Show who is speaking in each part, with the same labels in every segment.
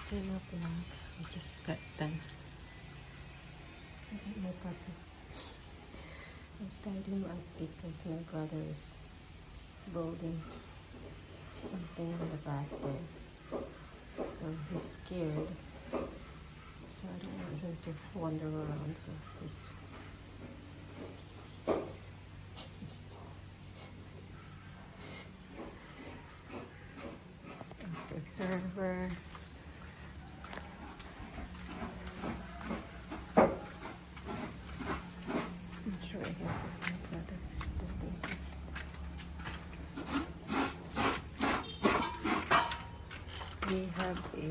Speaker 1: Still no vlog. We just got done. I think my puppy. I tied him up because my brother is building something on the back there. So he's scared. So I don't want him to wander around. So he's okay, server. I'm sure I have my brother's building. We have a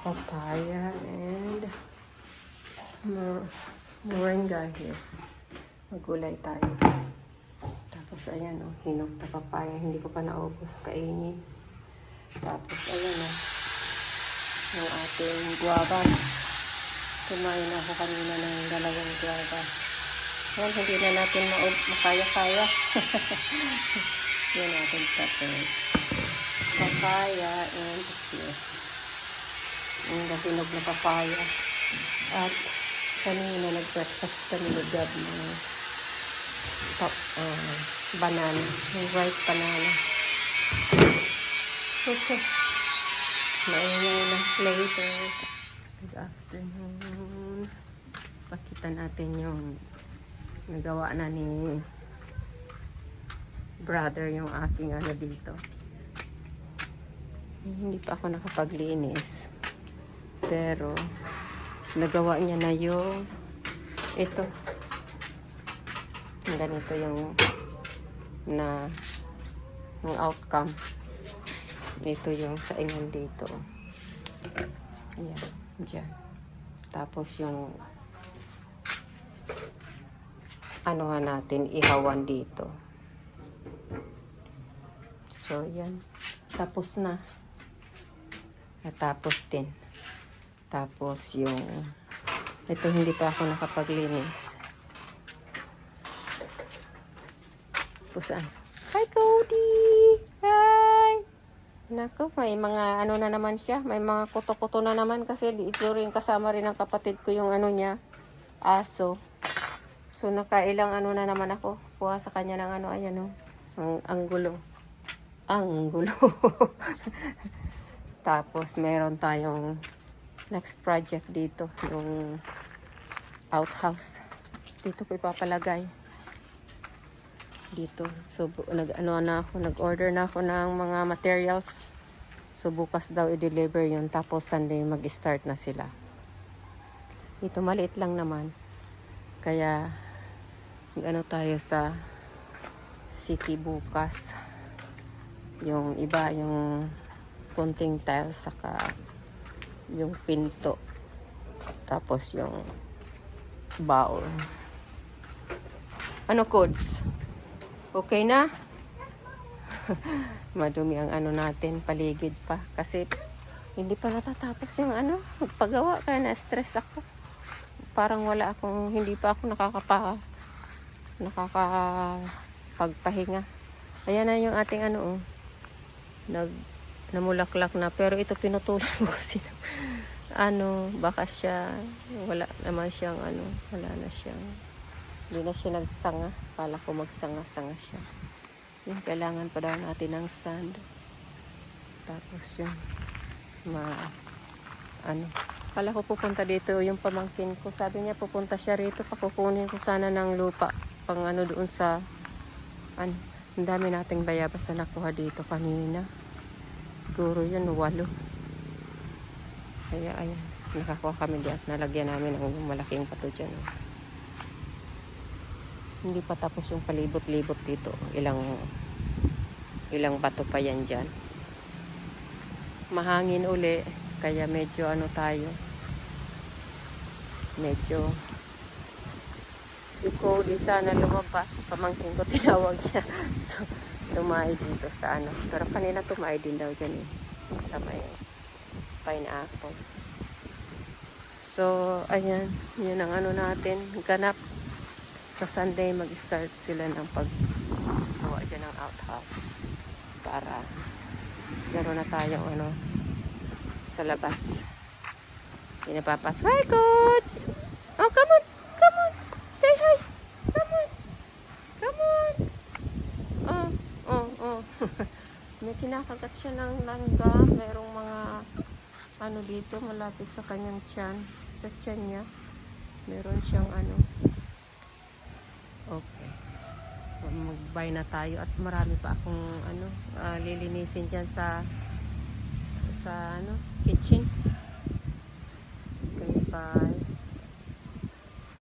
Speaker 1: papaya and moringa here. Magulay tayo. Tapos ayan o, hinog na papaya. Hindi ko pa naubos kainin. Tapos ayan o, yung ating guavas. Kumain ako kanina ng 2 guavas. Ayan, hindi na natin makaya-kaya. Yan natin peppers. Papaya and here. Yung hinog na papaya. At kanina nag-breakfast kami ni Gab ng banana. Yung ripe banana. Okay. Maingay na later. Good afternoon. Pakita natin yung nagawa na ni brother yung aking ano dito. Hindi pa ako nakapaglinis. Pero nagawa niya na yung ito. Ganito yung yung outcome. Ito yung saingan dito. Ayan, dyan. Tapos yung anuhan natin, ihawan dito. So, yan. Tapos na. Natapos din. Tapos yung ito hindi pa ako nakapaglinis. Pusan. Hi, Cody! Hi! Naku, may mga ano na naman siya. May mga kuto-kuto na naman kasi dito rin kasama rin ng kapatid ko yung ano niya, aso. So, nakailang ano na naman ako. Kuha sa kanya ng ano, ayan o. Ang anggulo. Anggulo. Tapos, meron tayong next project dito. Yung outhouse. Dito ko ipapalagay. Dito. So, nag-order na ako ng mga materials. So, bukas daw i-deliver yun. Tapos, Sunday mag-start na sila. Ito, maliit lang naman. Kaya, ano tayo sa city bukas. Yung iba, yung konting tiles, saka yung pinto. Tapos, yung bowl. Ano, codes? Okay na? Madumi ang ano natin, paligid pa. Kasi, hindi pa natatapos yung ano, paggawa. Kaya na-stress ako. Parang wala akong, hindi pa ako nakakapagpahinga. Ayan na yung ating ano, namulaklak na. Pero ito pinutulan ko kasi baka siya, wala naman siyang wala na siyang, hindi na siya nagsanga. Kala ko magsanga-sanga siya. Yung kailangan pa daw natin ng sand. Tapos yung kala ko pupunta dito yung pamangkin ko. Sabi niya pupunta siya rito. Pakukunin ko sana ng lupa. Pang doon sa ang dami nating bayabas na nakuha dito kanina. Siguro yun 8. Kaya ayan. Nakakuha kami diyan. Nalagyan namin ng malaking pato dyan. Hindi pa tapos yung palibot-libot dito. Ilang bato pa yan dyan. Mahangin uli. Kaya medyo tayo. Medyo si Cody sana lumabas. Pamangkin ko tinawag niya. So, tumae dito sa Pero kanina tumae din daw dyan eh. Sa may pineapple. So, ayan. Yun ang natin. Ganap. Sa Sunday, mag-start sila ng paggawa dyan ng outhouse. Para meron na tayong sa labas. Hindi napapasok. Hi, Coach! Oh, come on! Come on! Say hi! Come on! Come on! Oh, oh, oh. May kinakagat siya ng langgam. Merong mga ano dito, malapit sa kanyang tiyan. Sa tiyan niya. Meron siyang ano. Okay. Mag-buy na tayo at marami pa akong ano, lilinisin dyan sa ano, kitchen. Okay, bye.